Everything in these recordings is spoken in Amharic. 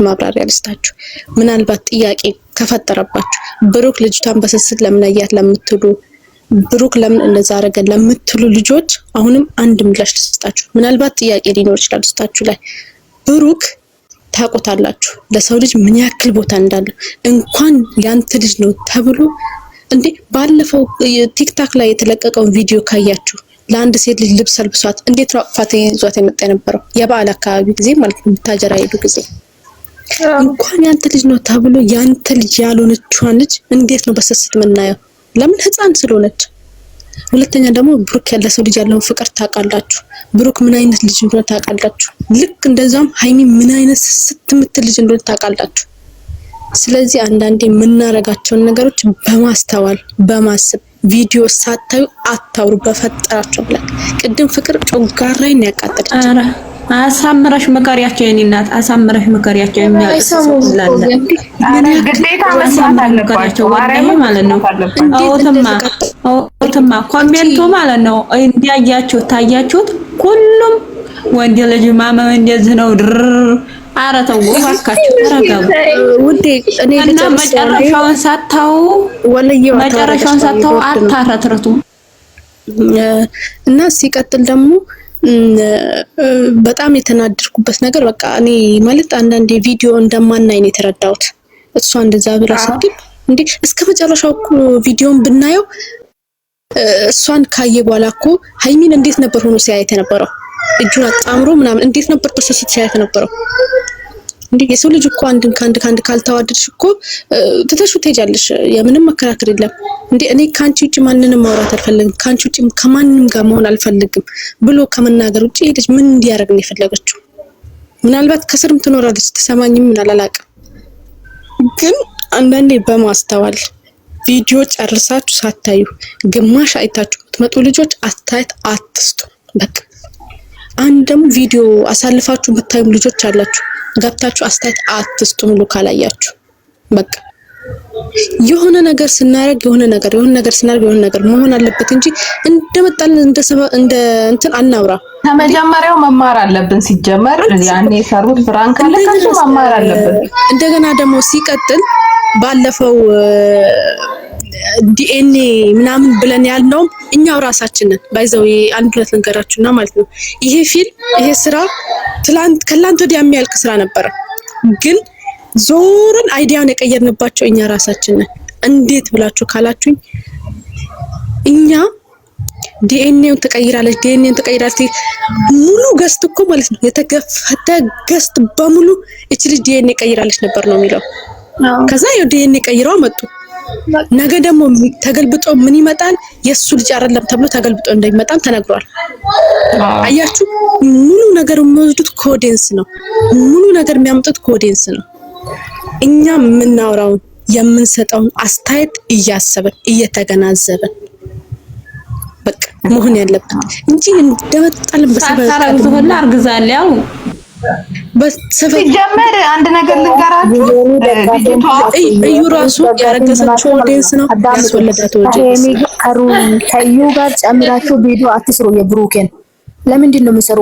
ማብራሪያ ልስጣችሁ። ምናልባት ጥያቄ ከፈጠረባችሁ ብሩክ ልጅቷን በስስት ለምን አያት ለምትሉ፣ ብሩክ ለምን እንደዛ አደረገ ለምትሉ ልጆች አሁንም አንድ ምላሽ ልስጣችሁ። ምናልባት ጥያቄ ሊኖር ይችላል ውስጣችሁ ላይ። ብሩክ ታውቁታላችሁ ለሰው ልጅ ምን ያክል ቦታ እንዳለው። እንኳን ያንተ ልጅ ነው ተብሎ እንዴ ባለፈው ቲክታክ ላይ የተለቀቀውን ቪዲዮ ካያችሁ ለአንድ ሴት ልጅ ልብስ አልብሷት እንዴት ነው አቅፋት ይዟት የመጣ የነበረው? የበዓል አካባቢ ጊዜ ማለት ነው፣ ብታጀራ ሄዱ ጊዜ። እንኳን ያንተ ልጅ ነው ተብሎ ያንተ ልጅ ያልሆነችዋን ልጅ እንዴት ነው በስስት የምናየው? ለምን? ህፃን ስለሆነች። ሁለተኛ ደግሞ ብሩክ ያለ ሰው ልጅ ያለውን ፍቅር ታውቃላችሁ። ብሩክ ምን አይነት ልጅ እንደሆነ ታውቃላችሁ። ልክ እንደዛም ሃይሚ ምን አይነት ስስት የምትል ልጅ እንደሆነ ታውቃላችሁ። ስለዚህ አንዳንዴ የምናረጋቸውን ነገሮች በማስተዋል በማሰብ ቪዲዮ ሳታዩ አታውሩ በፈጠራቸው ብላ ቅድም ፍቅር ጮጋራይን ያቃጠለች። አሳምረሽ መከሪያቸው የኔ እናት አሳምረሽ መከሪያቸው የሚያቀሰው ይላል። ግዴታ መስማት አለባቸው ወራይ ማለት ነው። አውተማ ኮሜንቱ ማለት ነው እንዲያያችሁ ታያችሁት። ሁሉም ወንድ ልጅ ማመን እንደዚህ ነው ድር አረተው ባካችሁ ተረጋጉ ውዴ። እኔ መጨረሻውን ሳታው አታረትረቱ እና ሲቀጥል ደግሞ በጣም የተናደድኩበት ነገር በቃ እኔ ማለት አንዳንድ ቪዲዮ እንደማናይ ነው የተረዳሁት። እሷ እንደዛ ብላ ስትል እንዴ እስከ መጨረሻው እኮ ቪዲዮን ብናየው እሷን ካየ በኋላ እኮ ሃይሚን እንዴት ነበር ሆኖ ሲያየት የነበረው? እጁን አጣምሮ ምናምን እንዴት ነበር ተሰስት ሲያየት የነበረው? እንዴ የሰው ልጅ እኮ አንድ ካልተዋደድሽ እኮ ትተሽው ትሄጃለሽ። የምንም መከራከር የለም። እንዴ እኔ ካንቺ ውጪ ማንንም ማውራት አልፈልግም፣ ካንቺ ውጪ ከማንንም ጋር መሆን አልፈልግም ብሎ ከመናገር ውጪ ልጅ ምን እንዲያደርግ ነው የፈለገችው? ምናልባት ከስርም ትኖራለች ተሰማኝም ምን አላላቅም። ግን አንዳንዴ በማስተዋል ቪዲዮ ጨርሳችሁ ሳታዩ ግማሽ አይታችሁ የምትመጡ ልጆች አስተያየት አትስጡ። በቃ አንድም ቪዲዮ አሳልፋችሁ የምታዩም ልጆች አላችሁ፣ ገብታችሁ አስተያየት አትስጡ ሙሉ ካላያችሁ። በቃ የሆነ ነገር ስናደርግ የሆነ ነገር መሆን አለበት እንጂ እንደመጣልን እንደ እንትን አናውራ። ከመጀመሪያው መማር አለብን። ሲጀመር ያኔ የሰሩት ፍራንክ አለ ከሱ መማር አለብን። እንደገና ደግሞ ሲቀጥል ባለፈው ዲኤንኤ ምናምን ብለን ያልነው እኛው ራሳችንን ባይዘው አንድ ሁለት ነገራችሁና ማለት ነው። ይሄ ፊልም ይሄ ስራ ከላንት ወዲያ የሚያልቅ ስራ ነበር፣ ግን ዞርን አይዲያን የቀየርንባቸው እኛ ራሳችንን። እንዴት ብላችሁ ካላችሁኝ እኛ ዲኤንኤውን ተቀይራለች ሙሉ ገስት እኮ ማለት ነው የተገፈተ ገስት በሙሉ እቺ ልጅ ዲኤንኤ ቀይራለች ነበር ነው የሚለው። ከዛ ዲኤንኤ ቀይረው መጡ። ነገ ደግሞ ተገልብጦ ምን ይመጣል? የሱ ልጅ አይደለም ተብሎ ተገልብጦ እንደሚመጣም ተነግሯል። አያችሁ፣ ሙሉ ነገር የሚወስዱት ኮዴንስ ነው። ሙሉ ነገር የሚያመጡት ኮዴንስ ነው። እኛ የምናወራውን የምንሰጠውን አስተያየት እያሰበን እየተገናዘበን በቃ መሆን ያለበት እንጂ እንደመጣልን በሰበብ አርግዛለሁ ያው ሲጀመር አንድ ነገር ልንገራችሁ። እዩ ራሱ ያረገዘችው ኦዲየንስ ነው ያስወለዳት ኦዲየንስ። ከዩ ጋር ጨምራችሁ ቪዲዮ አትስሩ። የብሩኬን ለምንድን ነው የምሰሩ?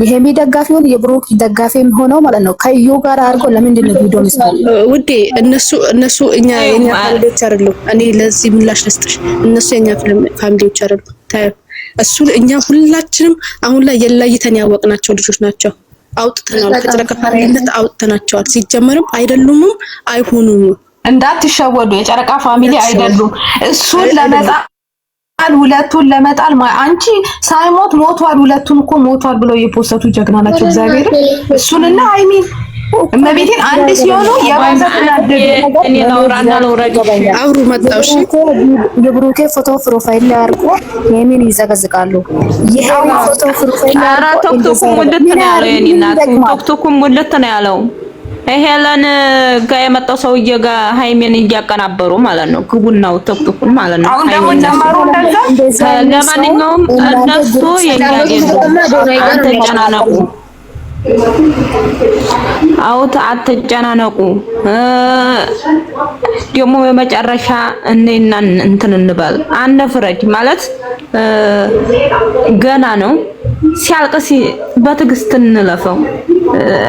የሄሚ ደጋፊውን የብሩክ ደጋፊም ሆነው ማለት ነው ከዩ ጋር አድርጎ ለምንድን ነው ቪዲዮ የምሰሩ? ውዴ እነሱ የኛ ፋሚሊዎች አይደሉም። እኔ ለዚህ ምላሽ ልስጥሽ። እነሱ የኛ ፋሚሊዎች አይደሉም። እሱ እኛ ሁላችንም አሁን ላይ የለይተን ያወቅናቸው ልጆች ናቸው። አውጥተናል፣ ከጨረቃ ፋሚሊነት አውጥተናቸዋል። ሲጀመርም አይደሉምም አይሆኑም። እንዳትሸወዱ፣ የጨረቃ ፋሚሊ አይደሉም። እሱን ለመጣል ሁለቱን ለመጣል አንቺ ሳይሞት ሞቷል፣ ሁለቱን እኮ ሞቷል ብለው የፖስተቱ ጀግና ናቸው። እግዚአብሔር እሱንና ሃይሚን እመቤቴን አንድ ሲሆኑ የባሰት እኔ ላውራና ለወረድ አውሩ መጣው። እሺ የብሩኬ ፎቶ ፕሮፋይል ላይ አድርጎ የምን ይዘገዝቃሉ። ይሄ ፎቶ ፕሮፋይል ላይ አራ ቶክቶኩም ወደት ነው ያለው። የኔ እናት ቶክቶኩም ወደት ነው ያለው። ሄለን ጋር የመጣው ሰውዬ ጋር ሃይሜን እያቀናበሩ ማለት ነው። ግቡናው ቶክቶኩን ማለት ነው። አሁን ደግሞ እንደማሩ እንደዛ። ለማንኛውም እነሱ የኛ ተጨናነቁ አትጨናነቁ። ደግሞ በመጨረሻ እኔና እንትን እንበል አንፍረድ ማለት ገና ነው። ሲያልቅስ በትዕግስት እንለፈው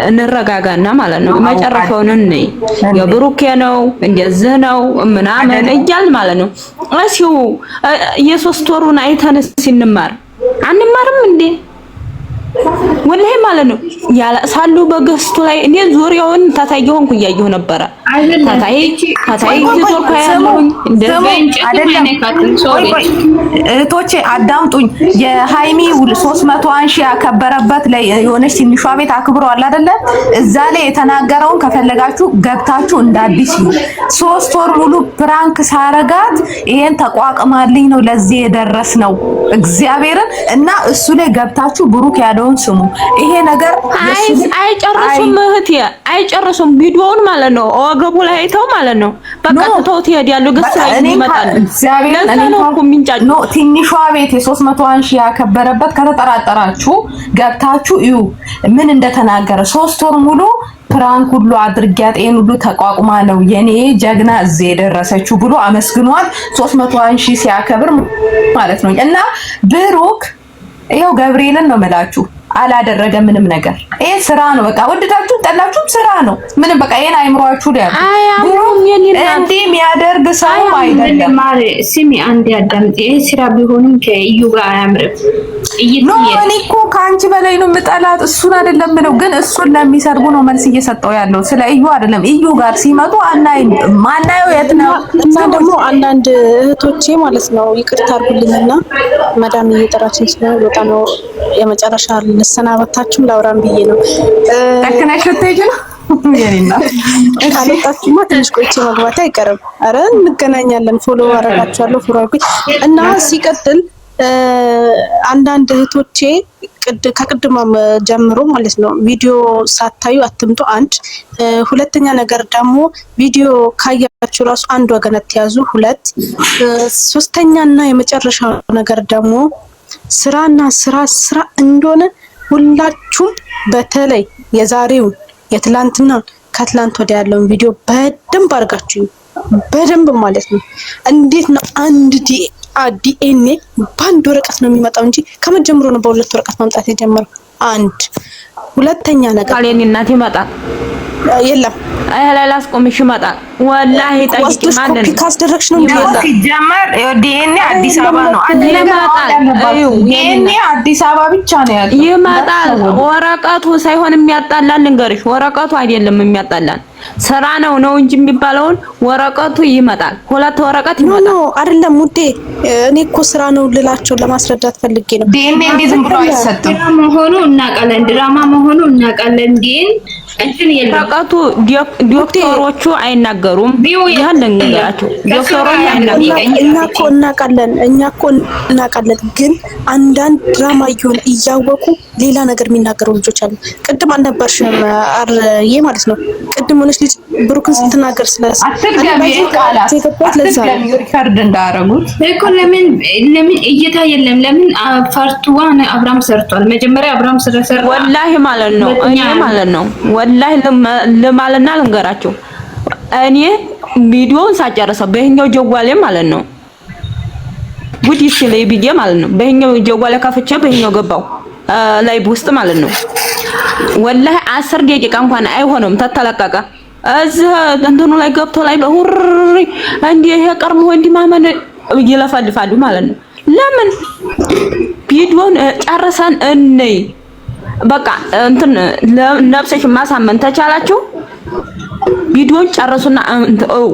እንረጋጋና ማለት ነው። መጨረሻውን እንይ። የብሩኬ ነው እንደዚህ ነው ምናምን እያል ማለት ነው። እሲው የሶስት ወሩን አይተን ሲንማር አንማርም እንዴ? ወላሂ ማለት ነው። ያለቅሳሉ በገስቱ ላይ እኔ ዙሪያውን ታታይ ሆንኩ እያየሁ ነበረ። ታታይ ዞርኩ ያለሁኝ እህቶቼ አዳምጡኝ። የሃይሚ 300 ሺህ ያከበረበት ላይ የሆነች ትንሿ ቤት አክብሯል አይደለ? እዛ ላይ የተናገረውን ከፈለጋችሁ ገብታችሁ እንዳዲስ ነው። 3 ወር ሙሉ ፕራንክ ሳረጋት ይሄን ተቋቅማልኝ ነው ለዚህ የደረስ ነው እግዚአብሔርን እና እሱ ላይ ገብታችሁ ብሩክ ያለውን ስሙ። ይሄ ነገር አይጨርሱም እህቴ አይጨርሱም። ቪዲዮውን ማለት ነው ወገቡ ላይ አይተው ማለት ነው በቃ ተውት ይሄዳሉ። ገስ ላይ ይመጣሉ። እግዚአብሔርን እኔ ነው ትንሿ ቤት የ300 ሺህ ያከበረበት ከተጠራጠራችሁ ገብታችሁ እዩ ምን እንደተናገረ። 3 ወር ሙሉ ፕራንክ ሁሉ አድርጊያት ይሄን ሁሉ ተቋቁማ ነው የኔ ጀግና እዚህ የደረሰችው ብሎ አመስግኗል። 300 ሺህ ሲያከብር ማለት ነው። እና ብሩክ ይሄው ገብርኤልን ነው መላችሁ አላደረገ ምንም ነገር። ይሄ ስራ ነው በቃ ወደዳችሁ ጠላችሁም ስራ ነው። ምንም በቃ ይሄን አይምሯችሁ ሊያዙ እንዴ የሚያደርግ ሰው አይደለም። ማሪ ሲሚ አንድ ያዳምጥ። ይሄ ስራ ቢሆንም ከእዩ ጋር አያምርም። ኖ እኔ እኮ ከአንቺ በላይ ነው የምጠላት እሱን አይደለም ብለው ግን እሱን ለሚሰርቡ ነው መልስ እየሰጠው ያለው። ስለ እዩ አይደለም። እዩ ጋር ሲመጡ ማናየው የት ነው? እና ደግሞ አንዳንድ እህቶቼ ማለት ነው ይቅርታ አድርጉልኝና መዳም እየጠራችን ስለሆነ በጣም ነው የመጨረሻ ልሰናበታችሁም ላውራም ብዬ ነው። ተከናሽ ወጥተሽ ነው የኔና ካልወጣችሁማ ትንሽ ቆይቼ መግባት አይቀርም። አረ እንገናኛለን። ፎሎ አደርጋችኋለሁ። ፎሎ አድርጉኝ እና ሲቀጥል አንዳንድ እህቶቼ ከቅድማም ጀምሮ ማለት ነው ቪዲዮ ሳታዩ አትምጡ። አንድ ሁለተኛ ነገር ደግሞ ቪዲዮ ካያችሁ ራሱ አንድ ወገን አትያዙ። ሁለት ሶስተኛና የመጨረሻው ነገር ደግሞ ስራና ስራ እንደሆነ ሁላችሁም በተለይ የዛሬውን የትላንትናውን ከትላንት ወዲያ ያለውን ቪዲዮ በደንብ አድርጋችሁ በደንብ ማለት ነው። እንዴት ነው አንድ ዲኤንኤ በአንድ ወረቀት ነው የሚመጣው እንጂ ከመጀመሩ ነው በሁለት ወረቀት ማምጣት የጀመረው። አንድ ሁለተኛ ነገር ካሌኒ እናት ይመጣል የለም አይላላስ ቆምሽ ይመጣል ወላሂ ጠይቂ ማለት ነው። ካስደረግሽ ነው እንዴ ሲጀመር ዲኤንኤ አዲስ አበባ ነው ዲኤንኤ አዲስ አበባ ብቻ ነው ያለው። ይመጣል ወረቀቱ ሳይሆን የሚያጣላን ልንገርሽ፣ ወረቀቱ አይደለም የሚያጣላን ስራ ነው እንጂ የሚባለውን ወረቀቱ ይመጣል። ሁለት ወረቀት ይመጣል። ኖ አይደለም ውዴ፣ እኔ እኮ ስራ ነው ልላቸው ለማስረዳት ፈልጌ ነው። ዲኤንኤ እንዴ ዝም ብሎ አይሰጥም። መሆኑ እናውቃለን፣ ድራማ መሆኑ እናውቃለን። ግን እንትን ወረቀቱ ዶክተሮቹ አይናገሩም። ያን ልንገራቸው ዶክተሮቹ አይናገሩም። እኛ እኮ እናውቃለን። ግን አንዳንድ ድራማ እያወቁ ሌላ ነገር የሚናገሩ ልጆች አሉ። ቅድም አልነበርሽም አርዬ ማለት ነው። ቅድም ሆነሽ ልጅ ብሩክን ስትናገር ሪከርድ እንዳደረጉት እኮ ለምን እይታ የለም? ለምን ፓርቱዋን አብራም ሰርቷል። መጀመሪያ አብራም ስለሰራ ወላሂ ማለት ነው እኔ ማለት ነው ወላሂ ለማለትና ልንገራቸው እኔ ቪዲዮውን ሳጨርሰው በእኛው ጀዋሌ ማለት ነው ጉዲ ሲለይ ቢጌ ማለት ነው በእኛው ጀዋሌ ከፍቼ በእኛው ገባው ላይቭ ውስጥ ማለት ነው። ወላሂ 10 ደቂቃ እንኳን አይሆንም ተተለቀቀ እዚህ እንትኑ ላይ ገብቶ ላይ በሁሪ እንዴ ይሄ ቀርሞ እንዲ ማመን ይለፈልፋሉ ማለት ነው። ለምን ቪዲዮን ጨርሰን እንይ በቃ እንትን ነፍስሽ ማሳመን ተቻላችሁ ቪዲዮን ጨርሱና እንትው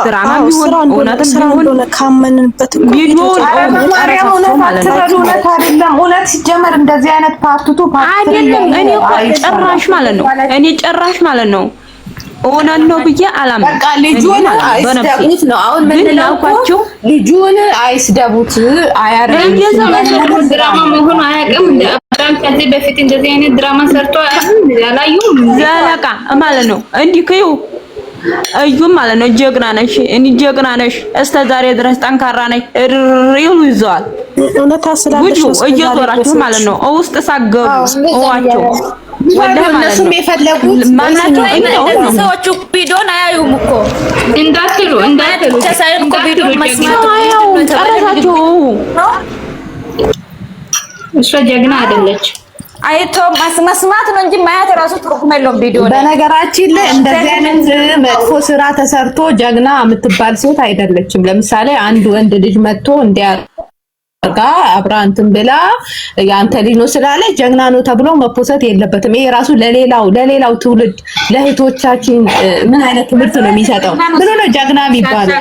ድራማ ቢሆን እውነትም ቢሆን ካመንንበት ቪዲዮን እውነት ሲጀመር እንደዚህ አይነት ፓርቱቱ አይደለም። እኔ ጨራሽ ማለት ነው እውነት ነው ብዬ አላምንም። በቃ ልጁን አይስደቡት ነው አሁን ምን ላውቃችሁ፣ ልጁን አይስደቡት አያረም ድራማ መሆኑ አያውቅም። አብራም ከዚህ በፊት እንደዚህ አይነት ድራማ ሰርቶ ያላዩም ዘለቃ ማለት ነው እንዲከዩ እዩም ማለት ነው ጀግና ነሽ እኔ ጀግና ነሽ እስከ ዛሬ ድረስ ጠንካራ ነሽ ሪሉ ይዘዋል። እውነታ ስላለሽ እየዞራችሁ ማለት ነው ውስጥ ሳገሩ እዋቸው ወላሂ ማለት ነው የፈለጉት ማናቸው ሰዎቹ ቪዲዮን አያዩም እኮ እንዳትሉ ተሳይን እኮ ቪዲዮ መስማት ጨረሳችሁ እሷ ጀግና አይደለች። አይቶ መስማት ነው እንጂ ማየት ራሱ ትርጉም የለውም ቪዲዮ ላይ። በነገራችን ላይ እንደዚህ አይነት መጥፎ ስራ ተሰርቶ ጀግና የምትባል ሴት አይደለችም። ለምሳሌ አንድ ወንድ ልጅ መጥቶ እንዲያጋ አብራ እንትን ብላ ያንተ ልጅ ነው ስላለ ጀግና ነው ተብሎ መፖሰት የለበትም። ይሄ ራሱ ለሌላው ትውልድ ለእህቶቻችን ምን አይነት ትምህርት ነው የሚሰጠው? ምን ነው ጀግና የሚባለው?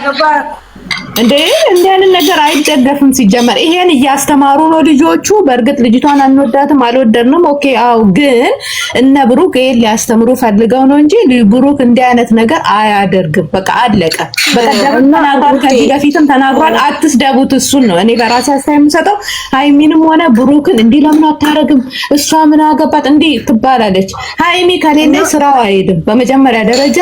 እንዴ እንዲህ አይነት ነገር አይደገፍም። ሲጀመር ይሄን እያስተማሩ ነው ልጆቹ። በእርግጥ ልጅቷን አንወዳትም አልወደድንም፣ ኦኬ አው፣ ግን እነ ብሩክ ይሄን ሊያስተምሩ ፈልገው ነው እንጂ ብሩክ እንዲህ አይነት ነገር አያደርግም። በቃ አለቀ። በቀደም ተናግሯል፣ ከዚህ በፊትም ተናግሯል። አትስደቡት እሱን ነው እኔ በራሴ አስተያየት የምሰጠው። ሃይሚንም ሆነ ብሩክን እንዲህ ለምን አታረግም? እሷ ምን አገባት እንዲህ ትባላለች። ሃይሚ ከሌለ ስራው አይሄድም። በመጀመሪያ ደረጃ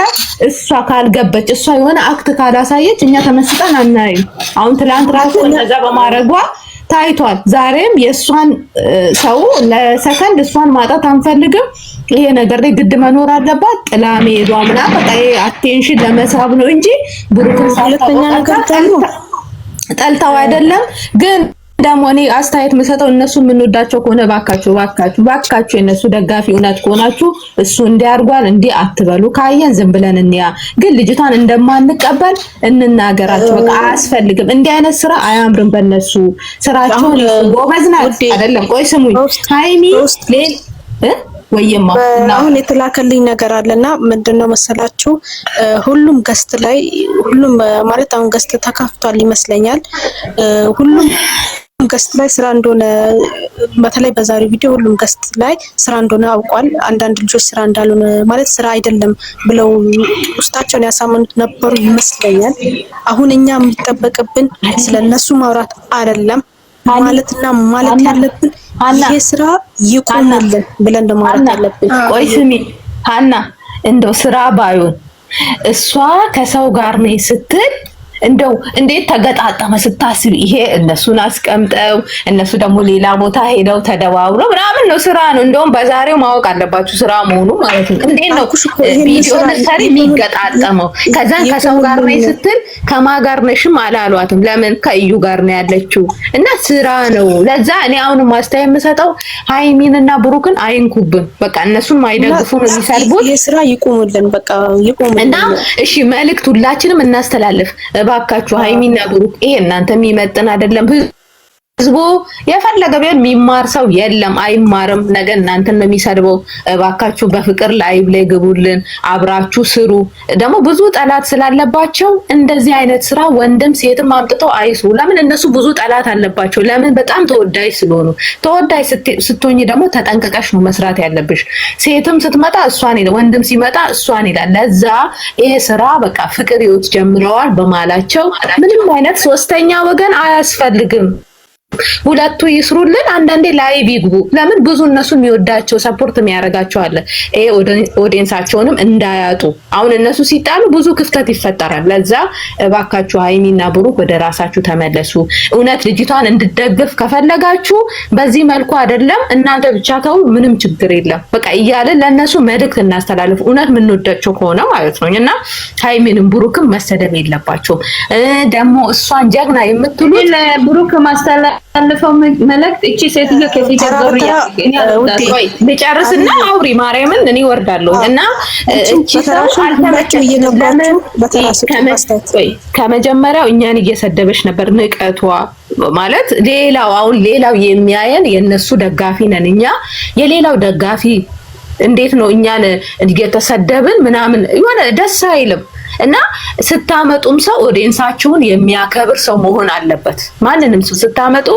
እሷ ካልገበች፣ እሷ የሆነ አክት ካላሳየች እኛ ተመስጠን አናይም። አሁን ትላንት ራሱ እንደዛ በማረጓ ታይቷል። ዛሬም የእሷን ሰው ለሰከንድ እሷን ማጣት አንፈልግም። ይሄ ነገር ላይ ግድ መኖር አለባት። ጥላ መሄዷ ምናምን በቃ ይሄ አቴንሽን ለመሳብ ነው እንጂ ብሩክን ሁለተኛ ነገር ጠልታው አይደለም። ግን ደግሞ እኔ አስተያየት የምሰጠው እነሱ የምንወዳቸው ከሆነ ባካችሁ የነሱ ደጋፊ እውነት ከሆናችሁ እሱ እንዲያርጓል እንዲህ አትበሉ። ካየን ዝም ብለን እንያ። ግን ልጅቷን እንደማንቀበል እንናገራቸው። በቃ አያስፈልግም። እንዲህ አይነት ስራ አያምርም። በእነሱ ስራቸውን ጎበዝ ናት አይደለም። ቆይ ስሙኝ ሃይሚ ወይማ አሁን የተላከልኝ ነገር አለና ምንድነው መሰላችሁ? ሁሉም ገስት ላይ ሁሉም ማለት አሁን ገስት ተካፍቷል ይመስለኛል። ሁሉም ገስት ላይ ስራ እንደሆነ በተለይ በዛሬው ቪዲዮ ሁሉም ገስት ላይ ስራ እንደሆነ አውቋል። አንዳንድ ልጆች ስራ እንዳልሆነ ማለት ስራ አይደለም ብለው ውስጣቸውን ያሳመኑት ነበሩ ይመስለኛል። አሁን እኛ የሚጠበቅብን ስለነሱ ማውራት አይደለም ማለትና ማለት ያለብን ይሄ ስራ ይቆምልን ብለን እንደማውራት ያለብን። ቆይ ስሚ ሀና፣ እንደው ስራ ባይሆን እሷ ከሰው ጋር ነኝ ስትል እንደው እንዴት ተገጣጠመ ስታስብ፣ ይሄ እነሱን አስቀምጠው እነሱ ደግሞ ሌላ ቦታ ሄደው ተደዋውለው ምናምን ነው ስራ ነው። እንደውም በዛሬው ማወቅ አለባችሁ ስራ መሆኑ ማለት ነው። እንዴት ነው ቪዲዮ ነሳሪ የሚገጣጠመው? ከዛን ከሰው ጋር ነኝ ስትል ከማን ጋር ነሽም አላሏትም። ለምን ከእዩ ጋር ነው ያለችው እና ስራ ነው። ለዛ እኔ አሁን ማስተያየት የምሰጠው ሃይሚንና ብሩክን አይንኩብን። በቃ እነሱን ማይደግፉ ነው የሚሰልቡት። የስራ ይቆሙልን፣ በቃ ይቆሙልን እና እሺ መልእክት ሁላችንም እናስተላልፍ። ባካችሁ ሃይሚና ብሩክ ይሄ እናንተ የሚመጥን አይደለም። ህዝቡ የፈለገ ቢሆን የሚማር ሰው የለም፣ አይማርም። ነገ እናንተን ነው የሚሰድበው። ባካችሁ በፍቅር ላይቭ ላይ ግቡልን፣ አብራችሁ ስሩ። ደግሞ ብዙ ጠላት ስላለባቸው እንደዚህ አይነት ስራ ወንድም ሴትም አምጥተው አይስሩ። ለምን እነሱ ብዙ ጠላት አለባቸው? ለምን በጣም ተወዳጅ ስለሆኑ። ተወዳጅ ስትሆኚ ደግሞ ተጠንቀቀሽ ነው መስራት ያለብሽ። ሴትም ስትመጣ እሷን ይላል፣ ወንድም ሲመጣ እሷን ይላል። ለዛ ይሄ ስራ በቃ ፍቅር ህይወት ጀምረዋል በማላቸው ምንም አይነት ሶስተኛ ወገን አያስፈልግም። ሁለቱ ይስሩልን። አንዳንዴ ላይቭ ይግቡ። ለምን ብዙ እነሱ የሚወዳቸው ሰፖርት የሚያደርጋቸው አለ። ይሄ ኦዲየንሳቸውንም እንዳያጡ። አሁን እነሱ ሲጣሉ ብዙ ክፍተት ይፈጠራል። ለዛ እባካችሁ ሃይሚና ብሩክ ወደ ራሳችሁ ተመለሱ። እውነት ልጅቷን እንድደግፍ ከፈለጋችሁ በዚህ መልኩ አይደለም እናንተ ብቻ ተው፣ ምንም ችግር የለም በቃ እያለን ለነሱ መልእክት እናስተላልፍ። እውነት የምንወዳቸው ከሆነ ማለት ነው። እና ሃይሚንም ብሩክም መሰደብ የለባቸውም። ደግሞ እሷን ጀግና የምትሉት ብሩክ ማስተላለፍ መልእክት እቺ ሴትዮ ከፊት ዘር ልጨርስና አውሪ ማርያምን እኔ ወርዳለሁ። እና እቺ ሰው ከመጀመሪያው እኛን እየሰደበች ነበር። ንቀቷ ማለት ሌላው የሚያየን የነሱ ደጋፊ ነን እኛ። የሌላው ደጋፊ እንዴት ነው እኛን እየተሰደብን ምናምን የሆነ ደስ አይልም። እና ስታመጡም ሰው ኦዲየንሳችሁን የሚያከብር ሰው መሆን አለበት። ማንንም ሰው ስታመጡ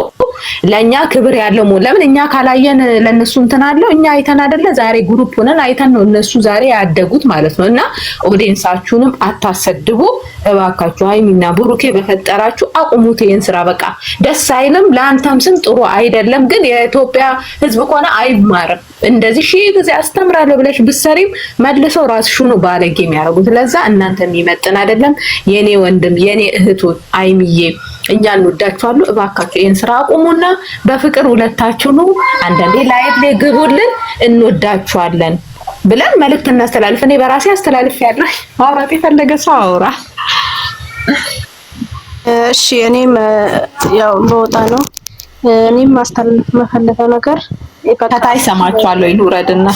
ለኛ ክብር ያለው መሆን። ለምን እኛ ካላየን ለነሱ እንትን አለው። እኛ አይተን አይደለ ዛሬ ግሩፕ ሆነን አይተን ነው እነሱ ዛሬ ያደጉት ማለት ነው። እና ኦዲየንሳችሁንም አታሰድቡ እባካችሁ። ሃይሚና ብሩኬ በፈጠራችሁ አቁሙት ይሄን ስራ። በቃ ደስ አይልም፣ ለአንተም ስም ጥሩ አይደለም። ግን የኢትዮጵያ ሕዝብ ከሆነ አይማርም። እንደዚህ ሺህ ጊዜ አስተምራለሁ ብለሽ ብትሰሪም መልሰው ራስሽ ነው ባለጌ የሚያደርጉት። ለዛ እናንተ የሚመጥን አይደለም። የኔ ወንድም የኔ እህቶች አይሚዬ እኛ እንወዳችኋለሁ። እባካችሁ ይሄን ስራ አቁሙና በፍቅር ሁለታችሁ ነው አንዳንዴ ላይቭ ላይ ግቡልን፣ እንወዳችኋለን ብለን መልእክት እናስተላልፍ። እኔ በራሴ አስተላልፍ ያለሁ ማውራት የፈለገ ሰው አውራ። እሺ እኔም ያው በወጣ ነው እኔም ማስተላለፍ የምፈልገው ነገር ከታይ ሰማችኋለሁ ይውረድና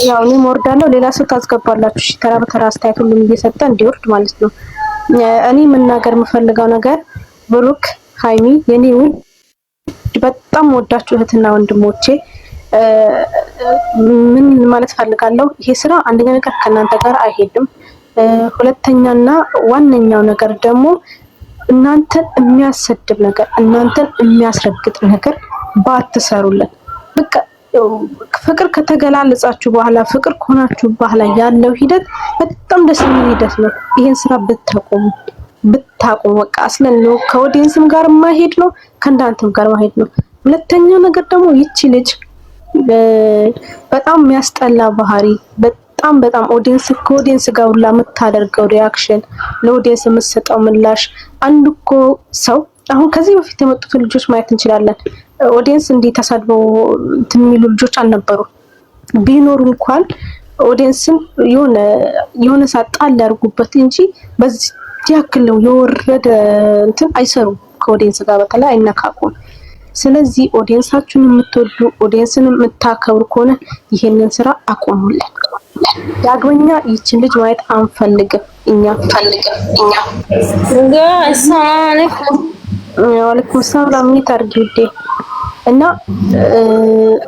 ያው እኔም ወርዳለሁ። ሌላ ሰው ታስገባላችሁ። እሺ ተራ በተራ አስተያየት ሁሉም እየሰጠ እንዲወርድ ማለት ነው። እኔ መናገር የምፈልገው ነገር ብሩክ፣ ሃይሚ የኔ ውድ በጣም ወዳችሁ እህትና ወንድሞቼ ምን ማለት ፈልጋለሁ፣ ይሄ ስራ አንደኛ ነገር ከእናንተ ጋር አይሄድም። ሁለተኛና ዋነኛው ነገር ደግሞ እናንተን የሚያሰድብ ነገር፣ እናንተን የሚያስረግጥ ነገር ባትሰሩልን። በቃ ፍቅር ከተገላለጻችሁ በኋላ ፍቅር ከሆናችሁ በኋላ ያለው ሂደት በጣም ደስ የሚል ሂደት ነው። ይሄን ስራ ብታቆሙ በቃ አስለን ነው ከኦዲየንስም ጋር ማይሄድ ነው፣ ከእናንተም ጋር ማይሄድ ነው። ሁለተኛው ነገር ደግሞ ይቺ ልጅ በጣም የሚያስጠላ ባህሪ በጣም ከኦዲየንስ ጋር ሁላ የምታደርገው ሪያክሽን፣ ለኦዲየንስ የምትሰጠው ምላሽ። አንድ እኮ ሰው አሁን ከዚህ በፊት የመጡትን ልጆች ማየት እንችላለን። ኦዲየንስ እንዲህ ተሳድበው እንትን የሚሉ ልጆች አልነበሩ። ቢኖሩ እንኳን ኦዲየንስን የሆነ ሳጣል ያርጉበት እንጂ በዚህ ያክል ነው የወረደ እንትን አይሰሩም። ከኦዲየንስ ጋር በተለይ አይነካቁም። ስለዚህ ኦዲየንሳችሁን የምትወዱ ኦዲየንስን የምታከብሩ ከሆነ ይሄንን ስራ አቆሙልን። ዳግመኛ ይችን ልጅ ማየት አንፈልግም። እኛ ወአለይኩም ሰላም ታርጊዴ እና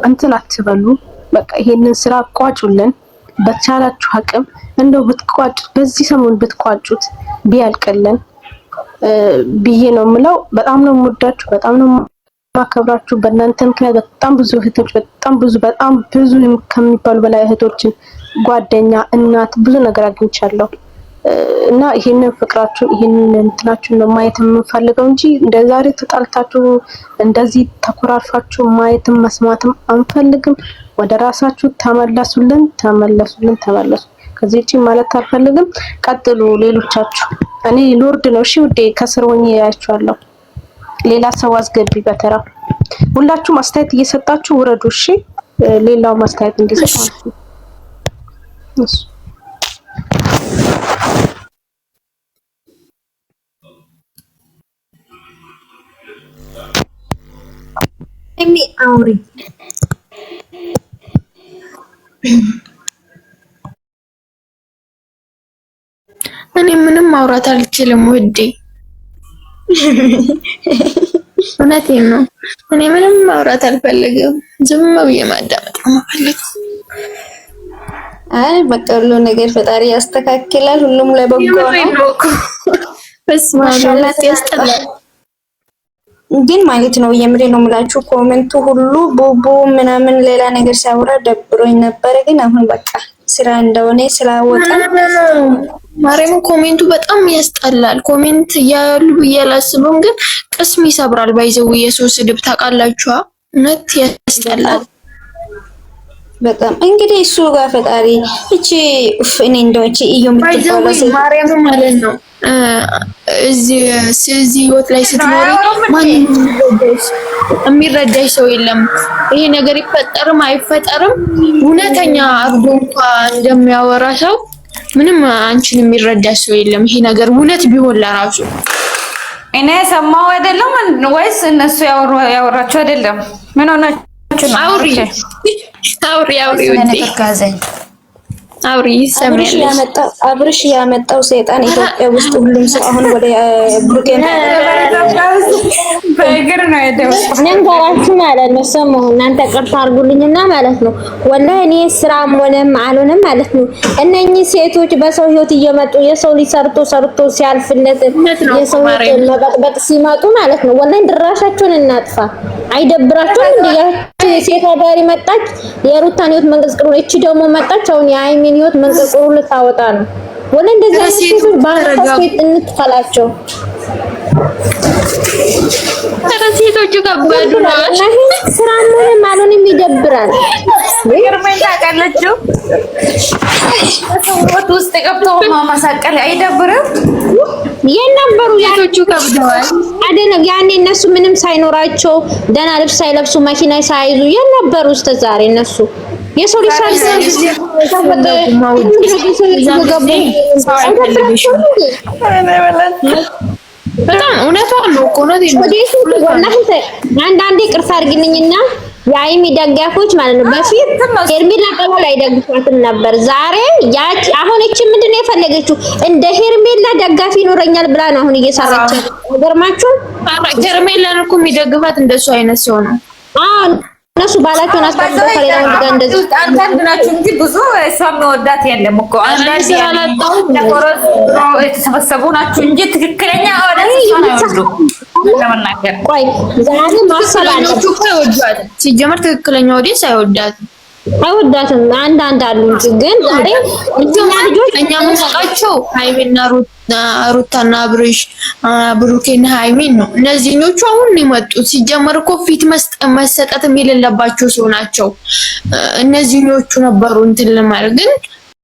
እንትን አትበሉ። በቃ ይሄንን ስራ ቋጩልን በቻላችሁ አቅም። እንደው ብትቋጩት በዚህ ሰሞን ብትቋጩት ቢያልቅልን ብዬ ነው የምለው። በጣም ነው የምወዳችሁ፣ በጣም ነው ማከብራችሁ። በእናንተ ምክንያት በጣም ብዙ እህቶች በጣም ብዙ ከሚባሉ በላይ እህቶችን፣ ጓደኛ፣ እናት ብዙ ነገር አግኝቻለሁ እና ይሄንን ፍቅራችሁን ይሄንን እንትናችሁን ነው ማየት የምንፈልገው እንጂ እንደዛሬ ተጣልታችሁ እንደዚህ ተኮራርፋችሁ ማየትም መስማትም አንፈልግም። ወደ ራሳችሁ ተመለሱልን። ከዚህ ውጪ ማለት አልፈልግም። ቀጥሉ ሌሎቻችሁ። እኔ ሎርድ ነው እሺ ውዴ፣ ከስር ሆኜ ያያችኋለሁ። ሌላ ሰው አስገቢ በተራ። ሁላችሁም አስተያየት እየሰጣችሁ ውረዱ እሺ። ሌላው አስተያየት እንዲሰጥ ማለት ነው። እሺ እሚ አውሪ እኔ ምንም ማውራት አልችልም ውዴ፣ እውነቴን ነው። እኔ ምንም ማውራት አልፈልግም። ዝም ብዬ ማዳመጥ ነው የምፈልገው። አይ በቃ ሁሉ ነገር ፈጣሪ ያስተካክላል። ሁሉም ለበጎ ነው። በስመ አብ ያስጠላል። ግን ማለት ነው የምሬ ነው የምላችሁ። ኮሜንቱ ሁሉ ቡቡ ምናምን ሌላ ነገር ሲያወራ ደብሮኝ ነበረ። ግን አሁን በቃ ስራ እንደሆነ ስላወቀን ማርያም ኮሜንቱ በጣም ያስጠላል። ኮሜንት ያሉ እያላስብም ግን ቅስም ይሰብራል። ባይዘው የሰው ስድብ ታውቃላችሁ፣ እውነት ያስጠላል በጣም። እንግዲህ እሱ ጋር ፈጣሪ እቺ እኔ እንደው እቺ እዩ የምትባለው ማርያም ማለት ነው እዚህ ህይወት ላይ ስትኖሪ ማንም የሚረዳሽ ሰው የለም። ይሄ ነገር ይፈጠርም አይፈጠርም እውነተኛ አርጎ እንኳን እንደሚያወራ ሰው ምንም አንቺን የሚረዳሽ ሰው የለም። ይሄ ነገር እውነት ቢሆን ለራሱ እኔ ሰማው አይደለም ወይስ እነሱ ያወራቸው አይደለም? ምን ሆናችሁ? አውሪ አብርሽ ያመጣው ሰይጣን ኢትዮጵያ ውስጥ ሁሉም ሰው አሁን ወደ ብሩኬን በእግር ነው የደወለው። ነንጋራችሁ ማለት ነው። ሰሙ እናንተ ቅርታ አድርጉልኝና ማለት ነው ወላሂ እኔ ስራም ሆነም አልሆነም ማለት ነው እነኚህ ሴቶች በሰው ህይወት እየመጡ የሰው ልጅ ሰርቶ ሲያልፍለት የሰው ህይወት መበጥበጥ ሲመጡ ማለት ነው ወላሂ ድራሻቸውን እናጥፋ። አይደብራችሁም? እንዴ ሴት አዳሪ መጣች የሩታን ህይወት መንቀዝቅሩ፣ እቺ ደግሞ መጣች አሁን የአይሚን ህይወት መንቀዝቅሩ ልታወጣ ነው። ወላሂ እንደዚህ አይነት ሴቶች ባንሳስት እንትፈላቸው። ሴቶቹ ከባዱ ነው። ስራ ምንም አልሆነም፣ ይደብራል። ይርመኝ ታውቃላችሁ ሰውት ውስጥ ገብተው ማማሳቀል አይደብርም? የነበሩ ሴቶቹ ከብደዋል አይደለም? ያኔ እነሱ ምንም ሳይኖራቸው ደህና ልብስ ሳይለብሱ መኪና ሳይዙ የነበሩ እስከ ዛሬ እነሱ የሰው ልጅ በጣም እውነቷን ነው እኮ ነው። አንዳንዴ ቅርስ አድርግልኝና የሀይሚ ደጋፊዎች ማለት ነው በፊት ሄርሜላ ቀበል አይደግፏትም ነበር። ዛሬ ያቺ አሁን እቺ ምንድነው የፈለገችው እንደ ሄርሜላ ደጋፊ ይኖረኛል ብላ ነው አሁን እየሰራች። ገርማችሁ ሄርሜላን እኮ የሚደግፋት እንደሱ አይነት ሰው ነው። እነሱ ባላቸውን አስቀምጠው ከሌላ ወንድ ጋር እንደዚህ አንዳንድ ናቸው እንጂ ብዙ እሷም መወዳት የለም እኮ አንዳንድ ለቆሮስ የተሰበሰቡ ናቸው እንጂ ትክክለኛ ኦዲየንስ ነው ለመናገር። ቆይ ዛሬ ማሰብ አለብኝ እኮ ይወዳት ሲጀመር ትክክለኛ ኦዲየንስ አይወዳትም። አንዳንድ አሉ እንጂ ግን ዛሬ ልጆች እኛ የምናውቃቸው ሃይሚና ሩታና አብርሽ ብሩኬና ሃይሚን ነው። እነዚህኞቹ አሁን የመጡት ሲጀመር እኮ ፊት መሰጠት የሌለባቸው ሰው ናቸው። እነዚህኞቹ ነበሩ እንትን ለማድረግ ግን